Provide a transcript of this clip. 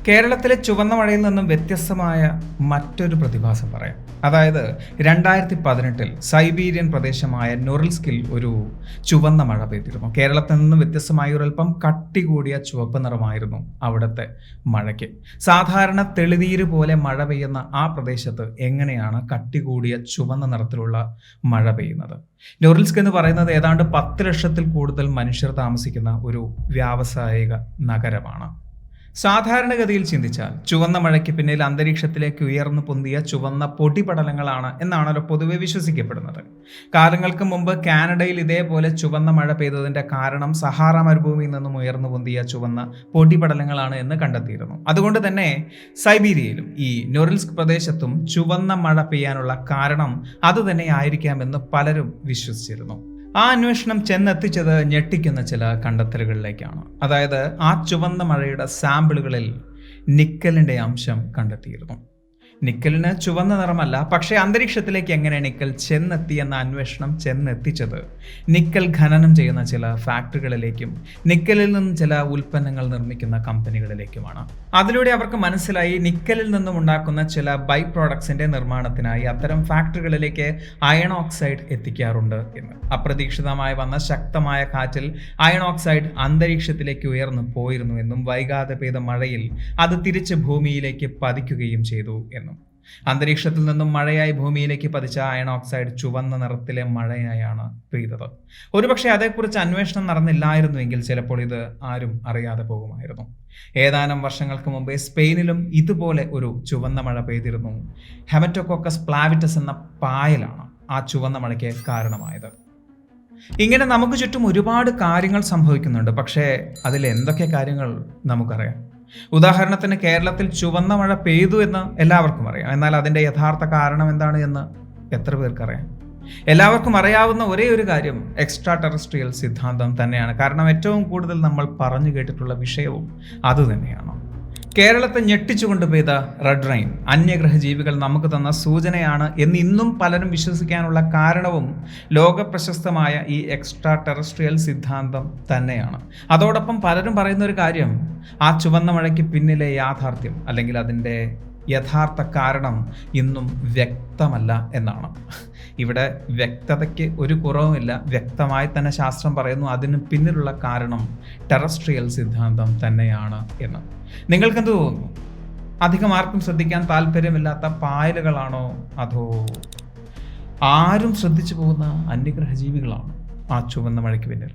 കേരളത്തിലെ ചുവന്ന മഴയിൽ നിന്നും വ്യത്യസ്തമായ മറ്റൊരു പ്രതിഭാസം പറയാം. അതായത് 2018 സൈബീരിയൻ പ്രദേശമായ നൊറിൽസ്കിൽ ഒരു ചുവന്ന മഴ പെയ്തിരുന്നു. കേരളത്തിൽ നിന്നും വ്യത്യസ്തമായ ഒരൽപ്പം കട്ടി കൂടിയ ചുവപ്പ് നിറമായിരുന്നു അവിടുത്തെ മഴയ്ക്ക്. സാധാരണ തെളിനീര് പോലെ മഴ പെയ്യുന്ന ആ പ്രദേശത്ത് എങ്ങനെയാണ് കട്ടി കൂടിയ ചുവന്ന നിറത്തിലുള്ള മഴ പെയ്യുന്നത്? നൊറിൽസ്ക് എന്ന് പറയുന്നത് ഏതാണ്ട് 10 ലക്ഷത്തിൽ കൂടുതൽ മനുഷ്യർ താമസിക്കുന്ന ഒരു വ്യാവസായിക നഗരമാണ്. സാധാരണഗതിയിൽ ചിന്തിച്ചാൽ ചുവന്ന മഴയ്ക്ക് പിന്നിൽ അന്തരീക്ഷത്തിലേക്ക് ഉയർന്നു പൊന്തിയ ചുവന്ന പൊടിപടലങ്ങളാണ് എന്നാണല്ലോ പൊതുവെ വിശ്വസിക്കപ്പെടുന്നത്. കാലങ്ങൾക്ക് മുമ്പ് കാനഡയിൽ ഇതേപോലെ ചുവന്ന മഴ പെയ്തതിന്റെ കാരണം സഹാറ മരുഭൂമിയിൽ നിന്നും ഉയർന്നു പൊന്തിയ ചുവന്ന പൊടിപടലങ്ങളാണ് എന്ന് കണ്ടെത്തിയിരുന്നു. അതുകൊണ്ട് തന്നെ സൈബീരിയയിലും ഈ നൊറിൽസ്ക് പ്രദേശത്തും ചുവന്ന മഴ പെയ്യാനുള്ള കാരണം അതുതന്നെ ആയിരിക്കാമെന്ന് പലരും വിശ്വസിച്ചിരുന്നു. ആ അന്വേഷണം ചെന്നെത്തിച്ചത് ഞെട്ടിക്കുന്ന ചില കണ്ടെത്തലുകളിലേക്കാണ്. അതായത് ആ ചുവന്ന മഴയുടെ സാമ്പിളുകളിൽ നിക്കലിൻ്റെ അംശം കണ്ടെത്തിയിരുന്നു. നിക്കലിന് ചുവന്ന നിറമല്ല, പക്ഷേ അന്തരീക്ഷത്തിലേക്ക് എങ്ങനെ നിക്കൽ ചെന്നെത്തി എന്ന അന്വേഷണം ചെന്നെത്തിച്ചത് നിക്കൽ ഖനനം ചെയ്യുന്ന ചില ഫാക്ടറികളിലേക്കും നിക്കലിൽ നിന്നും ചില ഉൽപ്പന്നങ്ങൾ നിർമ്മിക്കുന്ന കമ്പനികളിലേക്കുമാണ്. അതിലൂടെ അവർക്ക് മനസ്സിലായി നിക്കലിൽ നിന്നും ഉണ്ടാക്കുന്ന ചില ബൈ പ്രോഡക്ട്സിന്റെ നിർമ്മാണത്തിനായി അത്തരം ഫാക്ടറികളിലേക്ക് അയൺ ഓക്സൈഡ് എത്തിക്കാറുണ്ട് എന്ന്. അപ്രതീക്ഷിതമായി വന്ന ശക്തമായ കാറ്റിൽ അയൺ ഓക്സൈഡ് അന്തരീക്ഷത്തിലേക്ക് ഉയർന്നു പോയിരുന്നു എന്നും വൈകാതെ പെയ്ത മഴയിൽ അത് തിരിച്ച് ഭൂമിയിലേക്ക് പതിക്കുകയും ചെയ്തു എന്നും. അന്തരീക്ഷത്തിൽ നിന്നും മഴയായി ഭൂമിയിലേക്ക് പതിച്ച അയൺ ഓക്സൈഡ് ചുവന്ന നിറത്തിലെ മഴയായാണ് പെയ്തത്. ഒരുപക്ഷെ അതേക്കുറിച്ച് അന്വേഷണം നടന്നില്ലായിരുന്നുവെങ്കിൽ ചിലപ്പോൾ ഇത് ആരും അറിയാതെ പോകുമായിരുന്നു. ഏതാനും വർഷങ്ങൾക്ക് മുമ്പേ സ്പെയിനിലും ഇതുപോലെ ഒരു ചുവന്ന മഴ പെയ്തിരുന്നു. ഹെമറ്റോകോക്കസ് പ്ലാവിറ്റസ് എന്ന പായലാണ് ആ ചുവന്ന മഴയ്ക്ക് കാരണമായത്. ഇങ്ങനെ നമുക്ക് ചുറ്റും ഒരുപാട് കാര്യങ്ങൾ സംഭവിക്കുന്നുണ്ട്. പക്ഷേ അതിൽ എന്തൊക്കെ കാര്യങ്ങൾ നമുക്കറിയാം? ഉദാഹരണത്തിന് കേരളത്തിൽ ചുവന്ന മഴ പെയ്തു എന്ന് എല്ലാവർക്കും അറിയാം. എന്നാൽ അതിൻ്റെ യഥാർത്ഥ കാരണം എന്താണ് എന്ന് എത്ര പേർക്കറിയാം? എല്ലാവർക്കും അറിയാവുന്ന ഒരേ ഒരു കാര്യം എക്സ്ട്രാ ടെറസ്ട്രിയൽ സിദ്ധാന്തം തന്നെയാണ്. കാരണം ഏറ്റവും കൂടുതൽ നമ്മൾ പറഞ്ഞു കേട്ടിട്ടുള്ള വിഷയവും അതുതന്നെയാണ്. കേരളത്തെ ഞെട്ടിച്ചുകൊണ്ട് പെയ്ത റെഡ് റെയിൻ അന്യഗ്രഹ ജീവികൾ നമുക്ക് തന്ന സൂചനയാണ് എന്ന് ഇന്നും പലരും വിശ്വസിക്കാനുള്ള കാരണവും ലോകപ്രശസ്തമായ ഈ എക്സ്ട്രാ ടെറസ്ട്രിയൽ സിദ്ധാന്തം തന്നെയാണ്. അതോടൊപ്പം പലരും പറയുന്ന ഒരു കാര്യം, ആ ചുവന്ന മഴയ്ക്ക് പിന്നിലെ യാഥാർത്ഥ്യം അല്ലെങ്കിൽ അതിൻ്റെ യഥാർത്ഥ കാരണം ഇന്നും വ്യക്തമല്ല എന്നാണ്. ഇവിടെ വ്യക്തതയ്ക്ക് ഒരു കുറവുമില്ല. വ്യക്തമായി തന്നെ ശാസ്ത്രം പറയുന്നു അതിന് പിന്നിലുള്ള കാരണം ടെറസ്ട്രിയൽ സിദ്ധാന്തം തന്നെയാണ് എന്ന്. നിങ്ങൾക്കെന്ത് തോന്നുന്നു? അധികം ആർക്കും ശ്രദ്ധിക്കാൻ താല്പര്യമില്ലാത്ത പായലുകളാണോ അതോ ആരും ശ്രദ്ധിച്ചു പോകുന്ന അന്യഗ്രഹ ജീവികളാണോ ആ ചുവന്ന മഴയ്ക്ക് പിന്നിൽ?